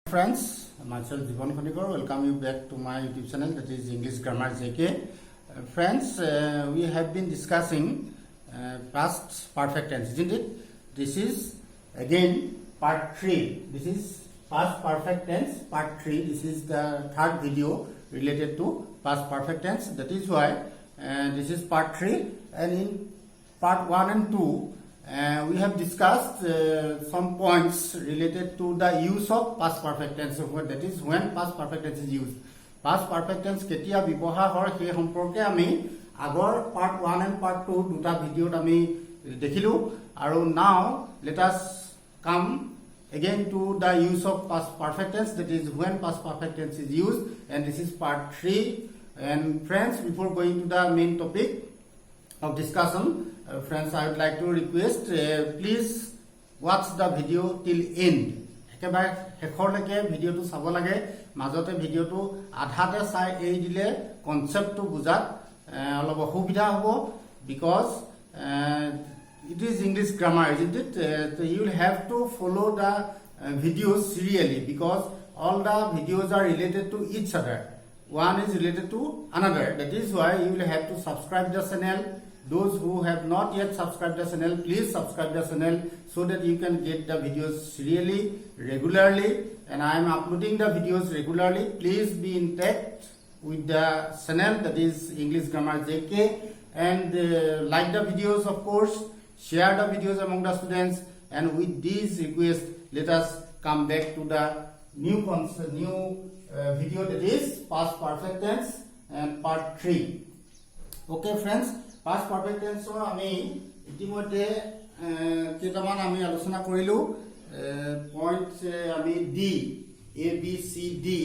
Friends, myself Jivan Khonikar, welcome you back to my YouTube channel, that is English Grammar JK. Friends, we have been discussing past perfect tense, isn't it? This is again part 3. This is past perfect tense part 3. This is the third video related to past perfect tense. That is why this is part 3, and in part 1 and 2 we have discussed some points related to the use of past perfect tense, that is when past perfect tense is used. Past perfect tense ketia bibohar hor he সম্পর্কে আমি আগৰ part 1 and part 2 দুটা ভিডিওত আমি দেখিলো, আৰু now let us come again to the use of past perfect tense, that is when past perfect tense is used, and this is part 3. And friends, before going to the main topic of discussion, friends, I would like to request please watch the video till end. একেবাৰে শেষলৈকে ভিডিওটো চাব লাগে, মাজতে ভিডিওটো আধাতে চাই এই দিলে কনসেপ্টটো বুজাত অলপ অসুবিধা হ'ব, because it is English grammar, isn't it? So you will have to follow the videos serially, because all the videos are related to each other. One is related to another. That is why you will have to subscribe the channel. Those who have not yet subscribed the channel, please subscribe the channel so that you can get the videos serially, regularly, and I am uploading the videos regularly. Please be in touch with the channel, that is English Grammar JK, and like the videos, of course, share the videos among the students, and with these requests, let us come back to the new video, that is past perfect tense and part 3. Okay friends, past perfect tense আমি ইতিমধ্যে কেইটামান আমি আলোচনা কৰিলো, point আমি D A B C D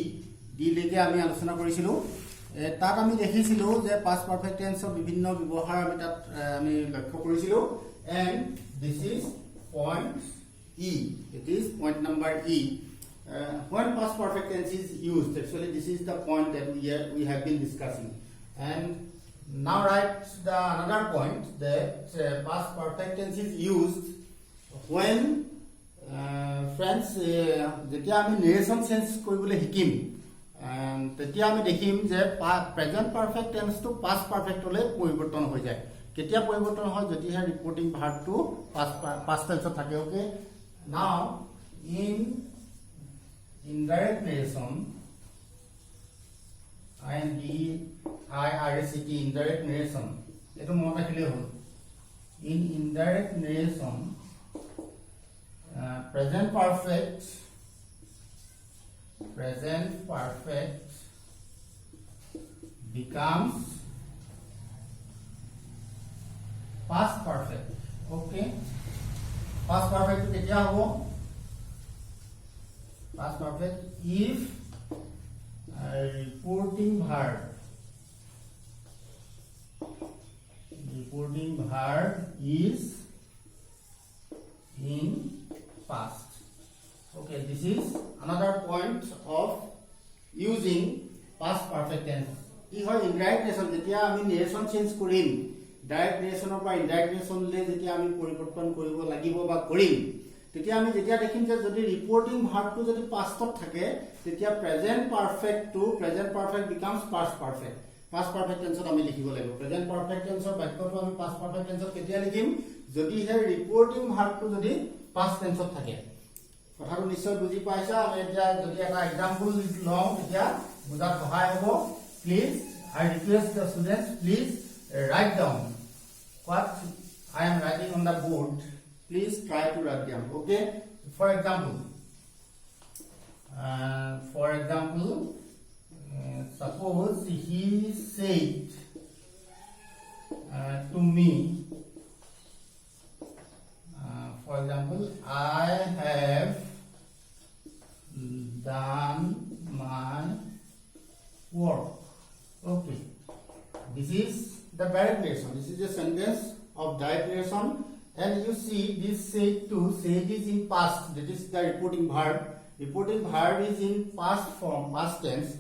লৈকে আমি আলোচনা কৰিছিলো। তাত আমি দেখিছিলো যে past perfect tense বিভিন্ন ব্যৱহাৰ আমি তাত আমি লক্ষ্য কৰিছিলো, and this is point E. It is point number E. When past perfect tense is used, actually this is the point that we have been discussing. And now write the another point, that past perfect tense is used when friends যেতিয়া আমি narration change কৰিবলৈ শিকিম, তেতিয়া আমি দেখিম যে present perfect টেন্সটো past পাৰফেক্টলৈ পৰিৱৰ্তন হৈ যায়। কেতিয়া পৰিৱৰ্তন হয়? যদিহে ৰিপৰ্টিং ভাৰ্বটো পাষ্ট টেন্সত থাকে। Okay, now in indirect narration, INDIRECT, indirect narration, eto mona rakhile hol. In indirect narration, present perfect becomes past perfect. Okay, past perfect ketia hobo? Past perfect if reporting verb is in past. Okay, this is another point of using past perfect tense. ই হয় indirect narration, যেতিয়া আমি narration change কৰিম, direct narrationৰ পৰা indirect narrationলৈ যেতিয়া আমি পৰিৱৰ্তন কৰিব লাগিব বা কৰিম, তেতিয়া আমি যেতিয়া দেখিম যে যদি ৰিপৰ্টিং ভাৰ্বটো যদি পাষ্টত থাকে, তেতিয়া present perfect becomes past perfect. Past perfect টেন্সত আমি লিখিব লাগিব। প্ৰেজেন্ট পাৰফেক্ট টেন্সৰ বাক্যটো আমি পাষ্ট পাৰফেক্ট টেন্সত কেতিয়া লিখিম? যদিহে ৰিপৰ্টিং ভাৰ্বটো যদি পাষ্ট টেন্সত থাকে। কথাটো নিশ্চয় বুজি পাইছা। আমি এতিয়া যদি এটা এক্সাম্পল লওঁ, তেতিয়া বুজাত সহায় হ'ব। Please, I request the students, please write down what I am writing on the board. Please try to write down. Okay, for example, suppose he said to me, for example, I have done my work. Okay, this is the direct narration. This is a sentence of direct narration. And you see this said is in past, that is the reporting verb. Reporting verb is in past form, past tense.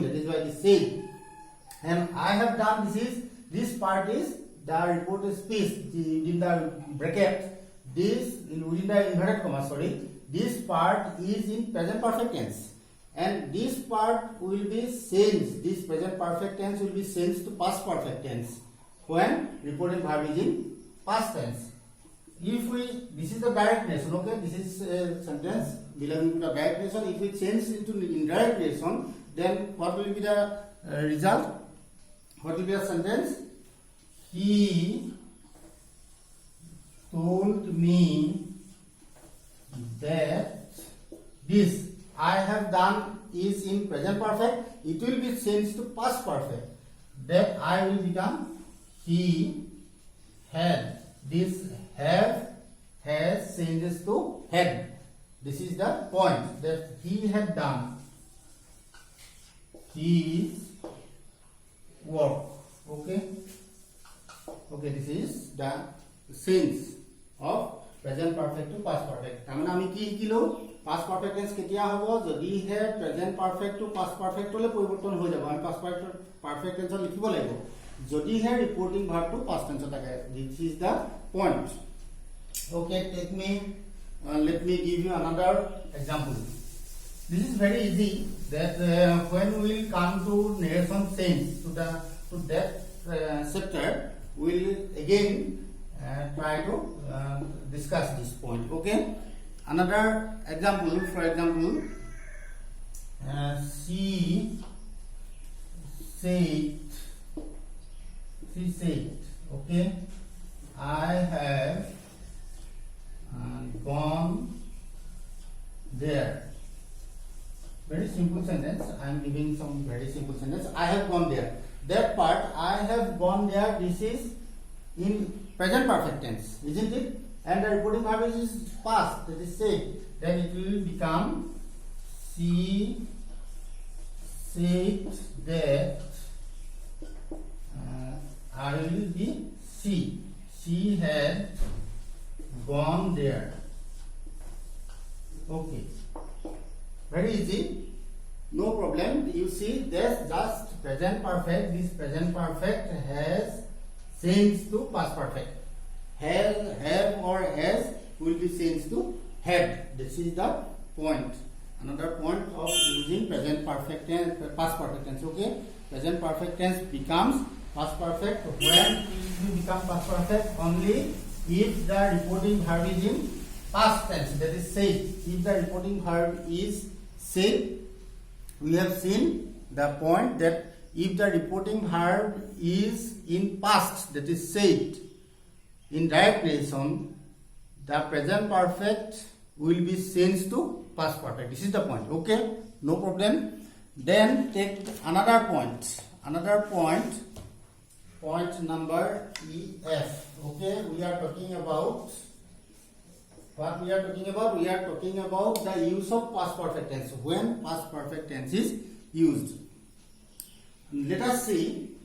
That is why it is said. And I have done, this part is the reported speech within the bracket. This within the inverted comma, sorry. this part is in present perfect tense, and this part will be changed. This present perfect tense will be changed to past perfect tense when reporting verb is in past tense. If we, this is the direct relation, okay, this is a sentence belonging to the direct relation. If we change it to indirect relation, then what will be the result? What will be the sentence? He told me that this I have done is in present perfect. It will be changed to past perfect. That I will become he had. This have has changes to had. This is the point that he had done his work. Okay. Okay, this is the sense of present perfect to past perfect. তাৰমানে আমি কি শিকিলো past perfect tense কেতিয়া হ'ব যদি হে present perfect to past perfect লৈ পৰিৱৰ্তন হৈ যাব আমি past perfect tense লিখিব লাগিব যদি হে reporting verb to past tense থাকে. This is the point. Okay, let me give you another example. This is very easy that when we will come to narration change to that chapter, we will again try to discuss this point. Okay, another example, for example, she said, okay, I have gone there. Very simple sentence. I am giving some very simple sentence. I have gone there. That part, I have gone there, this is in present perfect tense, isn't it? And the reporting verb is past, that is said. Then it will become she said that I will be she. She had gone there. Okay. Very easy. No problem. You see, there's just present perfect. This present perfect has changed to past perfect. Have or has will be changed to had. This is the point. Another point of using present perfect tense, past perfect tense. Okay. Present perfect tense becomes past perfect when it become past perfect only if the reporting verb is in past tense, that is said. If the reporting verb is said, we have seen the point that if the reporting verb is in past, that is said, in direct relation, the present perfect will be changed to past perfect. This is the point. Okay, no problem. Then take another point. Point number EF. Okay, we are talking about what we are talking about. We are talking about the use of past perfect tense when past perfect tense is used. Let us see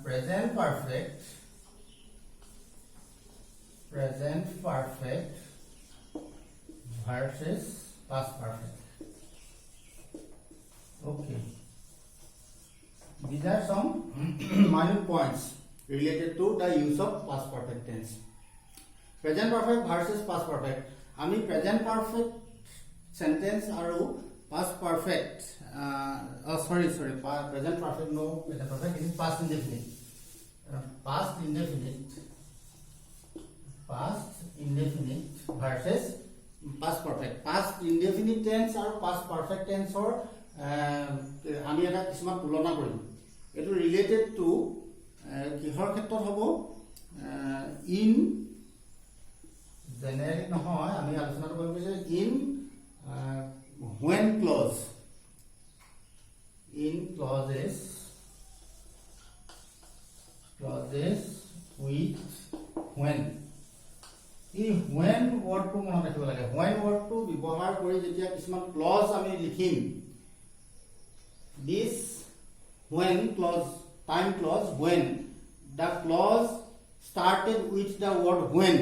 present perfect versus past perfect. Okay. These are some minor points related to the use of past perfect tense. Present perfect versus past perfect. Ami present perfect sentence aru past perfect. Present perfect, no, present perfect. It is past indefinite. Past indefinite versus past perfect. Past indefinite tense or past perfect tense or আমি এটা কিছুমান তুলনা কৰিম এটো related to কিহৰ ক্ষেত্ৰত হ'ব in generic নহয় আমি আলোচনা কৰিব যে in when clause in clauses with when এই when word টো মনত ৰাখিব লাগে when word টো ব্যৱহাৰ কৰি যেতিয়া কিছুমান clause আমি লিখিম this when clause, time clause, when the clause started with the word when,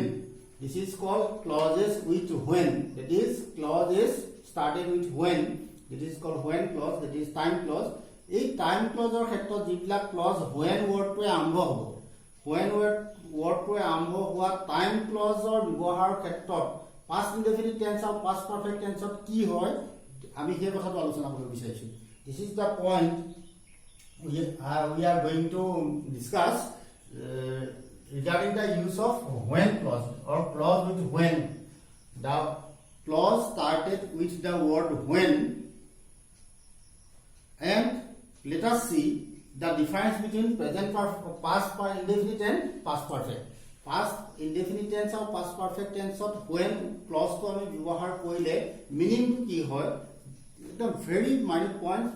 this is called clauses with when. That is clauses started with when, that is called when clause, that is time clause. এই time clause or ক্ষেত্ৰত যিবিলাক clause when word টো আৰম্ভ হ'ব when word টো আৰম্ভ হোৱা time clause or ব্যৱহাৰৰ ক্ষেত্ৰত past indefinite tense আৰু past perfect tense কি হয় আমি সেই কথাটো আলোচনা কৰিব বিচাৰিছো this is the point we are going to discuss regarding the use of when clause or clause with when the clause started with the word when and let us see the difference between present past indefinite and past perfect past indefinite tense or past perfect tense when clause to ami ব্যবহাৰ কৰিলে meaning কি হয় the very minor point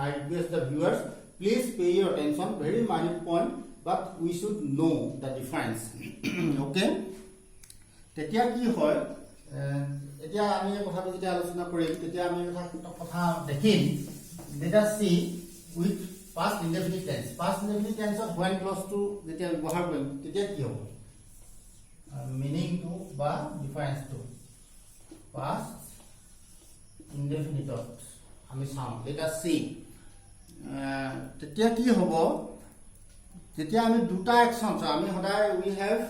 I request the viewers please pay your attention very minor point but we should know the difference okay তেতিয়া কি হয় এতিয়া আমি এই কথাটো যেতিয়া আলোচনা কৰিম তেতিয়া আমি কথা দেখিম let us see with past indefinite tense of when clause to যেতিয়া ব্যৱহাৰ কৰিম তেতিয়া কি হ'ব meaning to বা difference to past indefinite আমি চাম let us see তেতিয়া কি হ'ব তেতিয়া আমি দুটা actions আমি সদায় we have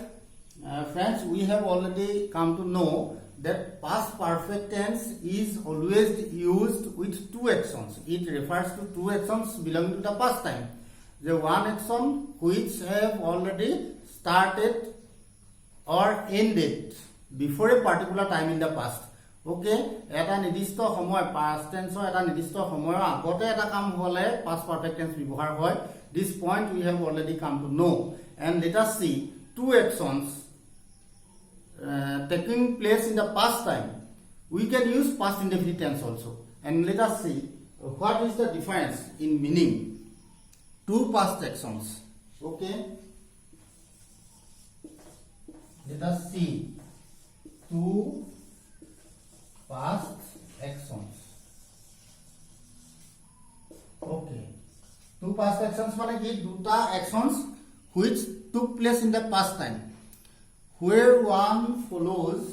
friends we have already come to know that past perfect tense is always used with two actions it refers to two actions belonging to the past time the one action which have already started or ended before a particular time in the past okay eta nidishto samoy past tense eta nidishto samoy agote eta kam hole past perfect tense ব্যবহাৰ হয় this point we have already come to know and let us see two actions taking place in the past time we can use past indefinite tense also and let us see what is the difference in meaning two past actions okay let us see two past actions okay two past actions মানে কি দুটা actions which took place in the past time where one follows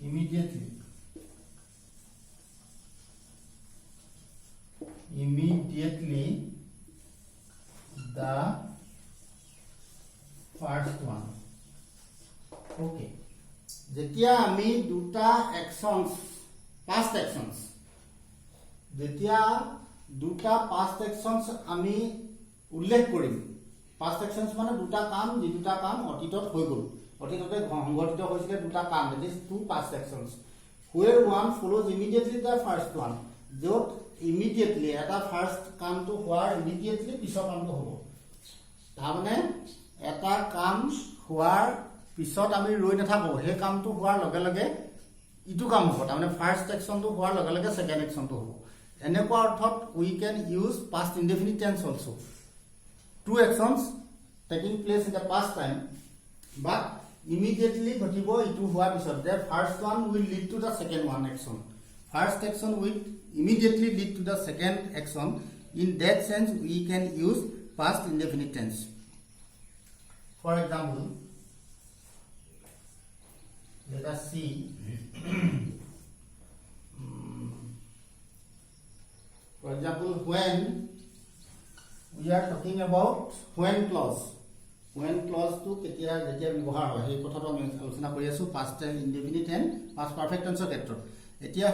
immediately the first one okay যেতিয়া আমি দুটা actions past actions যেতিয়া দুটা past actions আমি উল্লেখ কৰিম past actions মানে দুটা কাম যি দুটা কাম অতীতত হৈ গল অতীততে সংঘটিত হৈছিল দুটা কাম that is two past actions where one follows immediately the first one যত immediately এটা first কামটো হোৱাৰ immediately পিছৰ কামটো হ'ব তাৰ মানে এটা কাম হোৱাৰ পিছত আমি ৰৈ নাথাকো হে কামটো হোৱাৰ লগে লগে ইটো কাম হ'ব তাৰ মানে ফাৰ্স্ট একচনটো হোৱাৰ লগে লগে সেকেন্ড একচনটো হ'ব এনেকুৱা অৰ্থত we can use past indefinite tense also two actions taking place in the past time but immediately ঘটিব ইটো হোৱাৰ পিছত the first one will lead to the second one action first action will immediately lead to the second action in that sense we can use past indefinite tense for example let us see for example when we are talking about when clause to ketia jetia ব্যবহাৰ হয় এই কথাটো আমি আলোচনা কৰি আছো past indefinite and past perfect tense ক্ষেত্ৰত এতিয়া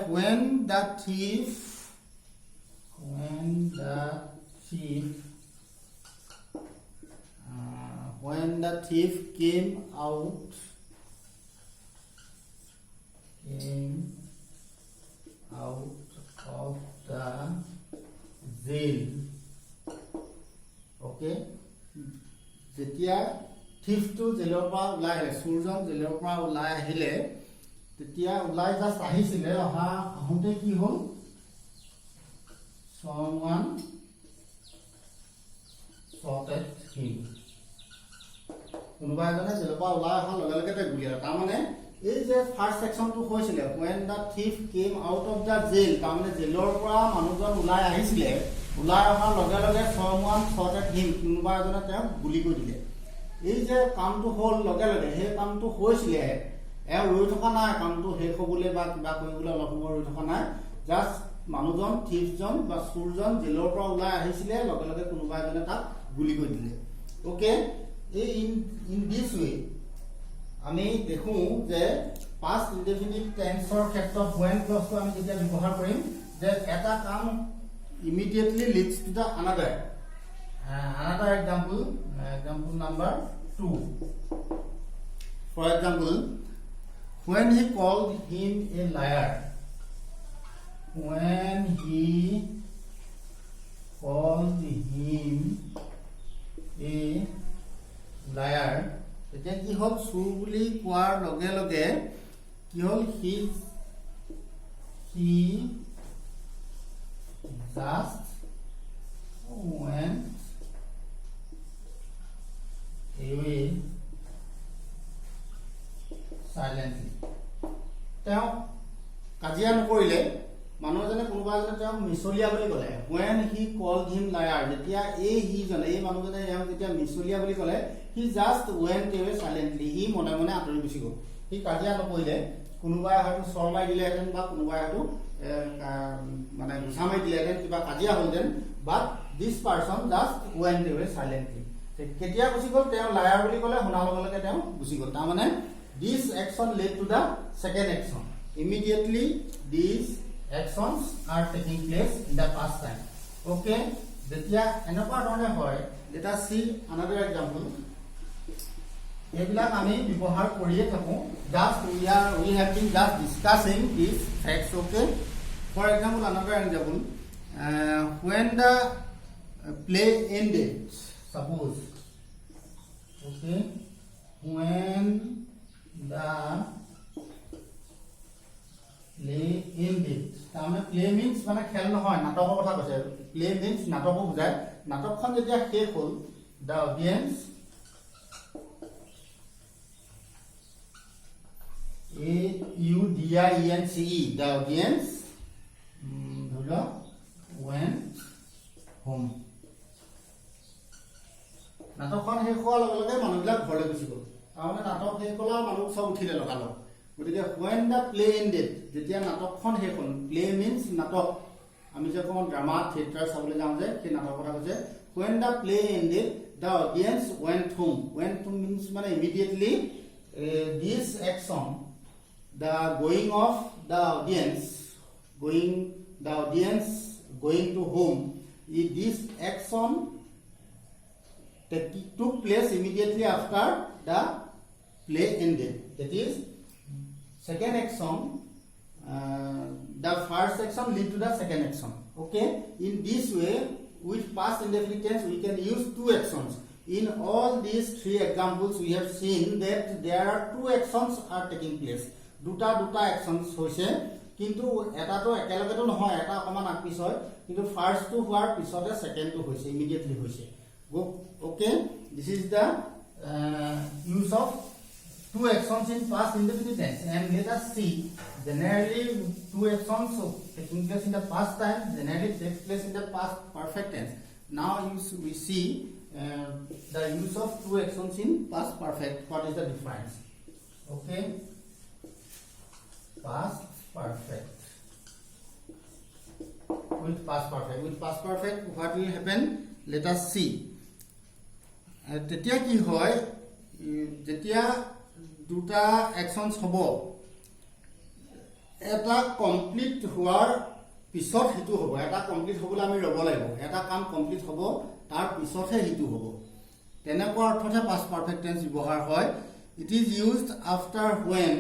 when the thief came out of the jail okay যেতিয়া thief to জেলৰ পৰা ওলাই আহিলে সুৰজন জেলৰ পৰা ওলাই আহিলে তেতিয়া ওলাই জাস্ট আহিছিলে আহোঁতে কি হ'ল someone shot at him কোনোবা এজনে জেলৰ পৰা ওলাই অহাৰ লগে লগে গুলিয়ালে তাৰ মানে এই যে ফার্স্ট সেকশনটো হৈছিল when the thief came out of the jail তাৰ মানে জেলৰ পৰা মানুহজন ওলাই আহিছিলে ওলাই অহাৰ লগে লগে someone shot at him কোনোবা এজনে তেওঁক গুলি কৰি দিলে এই যে কামটো হ'ল লগে লগে হে কামটো হৈছিলে ৰৈ থকা নাই কামটো শেষ হ'বলৈ বা কিবা কৰিবলৈ অলপ সময় ৰৈ থকা নাই জাস্ট মানুহজন থিফজন বা চুৰজন জেলৰ পৰা ওলাই আহিছিলে লগে লগে কোনোবা এজনে তাক গুলি কৰি দিলে ওকে এই ইন দিস ওয়ে আমি দেখো যে past indefinite tenseৰ ক্ষেত্ৰত when clause টো আমি যেতিয়া ব্যৱহাৰ কৰিম যে এটা কাম immediately leads to the another example number 2 for example when he called him a liar when he called him a liar তেতিয়া কি হল চুৰ বুলি কোৱাৰ লগে লগে কি হল he just went away silently তেওঁ কাজিয়া নকৰিলে মানুহজনে কোনোবা এজনে তেওঁ মিছলিয়া বুলি ক'লে when he called him liar যেতিয়া এই হি জনে এই মানুহজনে যেতিয়া মিছলিয়া বুলি ক'লে he just went away silently হি মনে মনে আঁতৰি গুচি গ'ল হি কাজিয়া নকৰিলে কোনোবাই হয়তো শৰ্মাই দিলেহেঁতেন বা কোনোবাই হয়তো মানে গুছামাই দিলেহেঁতেন কিবা কাজিয়া হ'লহেঁতেন বাট দিছ person just went away silently কেতিয়া গুচি গ'ল তেওঁ লায়াৰ বুলি ক'লে শুনাৰ লগে লগে তেওঁ গুচি গ'ল তাৰমানে this action led to the second action immediately this actions are taking place in the past time okay যেতিয়া এনেকুৱা ধৰণে হয় let us see another example এইবিলাক আমি ব্যৱহাৰ কৰিয়ে থাকো just we have been just discussing these facts okay for example another example when the play ended suppose okay when the play ended তাৰমানে play means মানে খেল নহয় নাটকৰ কথা কৈছে play means নাটকক বুজায় নাটকখন যেতিয়া শেষ হ'ল the audience the audience went home নাটকখন শেষ হোৱাৰ লগে লগে মানুহবিলাক ঘৰলৈ গুচি গ'ল তাৰমানে নাটক শেষ হ'ল মানুহ চব উঠিলে লগালগ গতিকে when the play ended যেতিয়া নাটকখন শেষ হ'ল play means নাটক আমি যে কোন ড্ৰামা থিয়েটাৰ চাবলৈ যাওঁ যে সেই নাটকৰ কথা কৈছে when the play ended the audience went home means মানে immediately this action the going of the audience going to home this action took place immediately after the play ended that is second action the first action lead to the second action okay in this way with past indefinite tense we can use two actions in all these three examples we have seen that there are two actions are taking place দুটা actions হৈছে কিন্তু এটা তো একেলগেতো নহয় এটা অকমান আগপিছ হয় কিন্তু ফার্স্ট টু হোৱাৰ পিছতে সেকেন্ড টু হৈছে ইমিডিয়েটলি হৈছে okay this is the use of two actions in past indefinite tense and let us see generally two actions taking place in the past time generally takes place in the past perfect tense now we see the use of two actions in past perfect what is the difference okay past perfect with past perfect what will happen let us see তেতিয়া কি হয় যেতিয়া দুটা actions হ'ব এটা complete হোৱাৰ পিছত হিতু হ'ব এটা কমপ্লিট হ'বলৈ আমি ৰব লাগিব এটা কাম কমপ্লিট হ'ব তাৰ পিছতহে হিতু হ'ব তেনেকুৱা অৰ্থতে past perfect tense ব্যৱহাৰ হয় it is used after when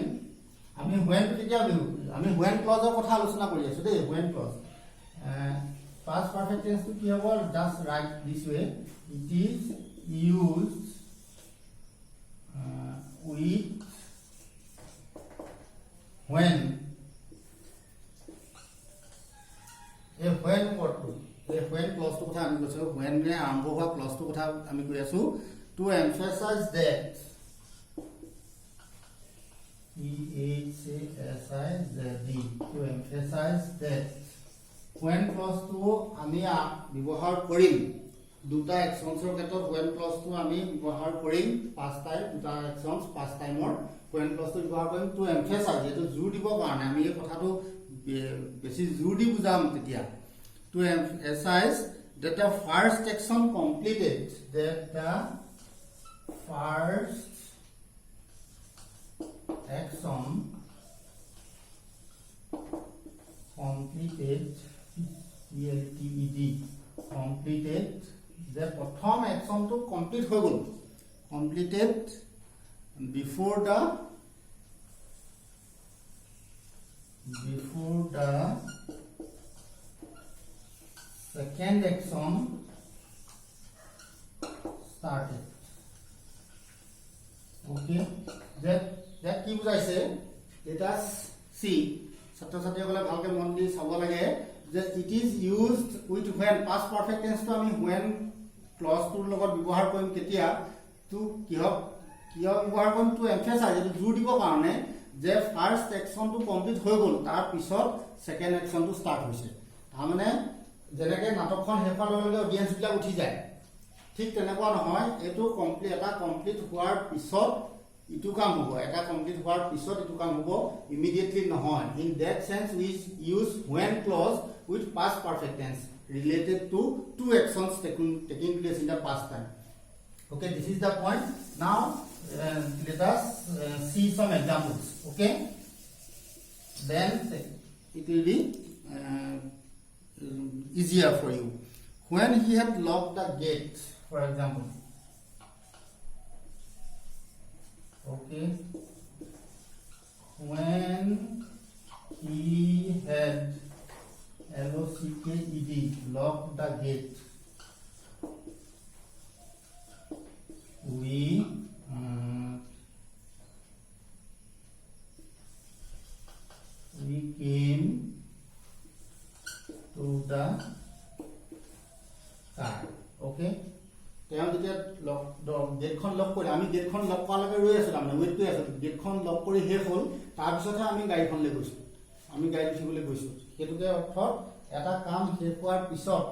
আমি when কেতিয়া দিও আমি when clause কথা আলোচনা কৰি আছো দেই when clause past perfect tense to কি হ'ব just write this way it is used with when a when clause to কথা আমি কৈছো when নে আৰম্ভ হোৱা clause to কথা আমি কৈ আছো to emphasize that to emphasize that when clause to আমি ব্যৱহাৰ কৰিম দুটা actionsৰ ক্ষেত্ৰত when clause to আমি ব্যৱহাৰ কৰিম past time দুটা actions past timeৰ when clause to ব্যৱহাৰ কৰিম to emphasize এটো জোৰ দিব কাৰণে আমি এই কথাটো বেছি জোৰ দি বুজাম তেতিয়া to emphasize that the first action completed completed the প্ৰথম action to complete হৈ গল completed before the second action started. Okay, that কি বুজাইছে let us see ছাত্র ছাত্রীসকলে ভালকে মন দি চাব লাগে যে it is used with when past perfect tense তো আমি when clause টোৰ লগত ব্যৱহাৰ কৰিম কেতিয়া to কিহ ব্যৱহাৰ কৰিম to emphasize এটো জোৰ দিব কাৰণে যে ফাৰ্স্ট এক্সন টো কমপ্লিট হৈ গল তাৰ পিছত সেকেন্ড এক্সন টো স্টার্ট হৈছে তাৰ মানে যেনেকৈ নাটকখন হেফাৰ লগে অডিয়েন্স বিলাক উঠি যায় ঠিক তেনেকুৱা নহয় এটো কমপ্লিট হোৱাৰ পিছত ইটো কাম হ'ব এটা কমপ্লিট হোৱাৰ পিছত ইটো কাম হ'ব ইমিডিয়েটলি নহয় in that sense we use when clause with past perfect tense related to two actions taking place in the past time. Okay, this is the point. Now let us see some examples. Okay, then it will be easier for you. When he had locked the gate, for example. Okay, when he had locked the gate, we came to the car. Okay, তেওঁ যেতিয়া গেটখন lock কৰি আমি গেটখন lock কৰালৈকে ৰৈ আছিলো আমি ওয়েট কৰি আছিলো গেটখন লক কৰি শেষ হ'ল তাৰ পিছতহে আমি গাড়ীখনলৈ গৈছো আমি গাড়ী উঠিবলৈ গৈছো সেইটোকে অৰ্থ এটা কাম শেষ হোৱাৰ পিছত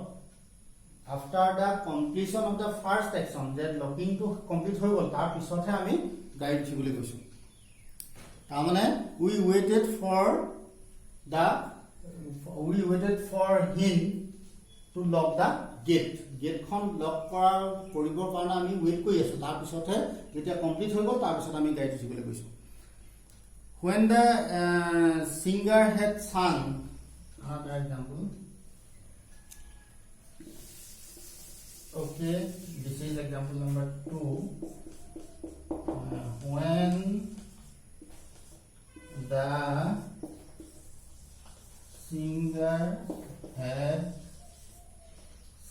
after the completion of the first action that locking to complete হৈ গল তাৰ পিছতহে আমি গাড়ী উঠিবলৈ গৈছো তাৰ মানে we waited for him to lock the gate গেটখন লক কৰিবৰ কাৰণে আমি ওয়েট কৰি আছো তাৰ পিছতহে যেতিয়া কমপ্লিট হৈ গল তাৰ পিছত আমি গাড়ী উঠিবলৈ গৈছো when the singer had sung another example. Okay, this is example number 2. When the singer had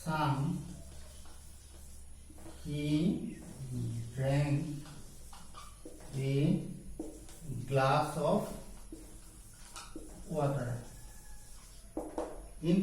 sung, he drank a glass of water. In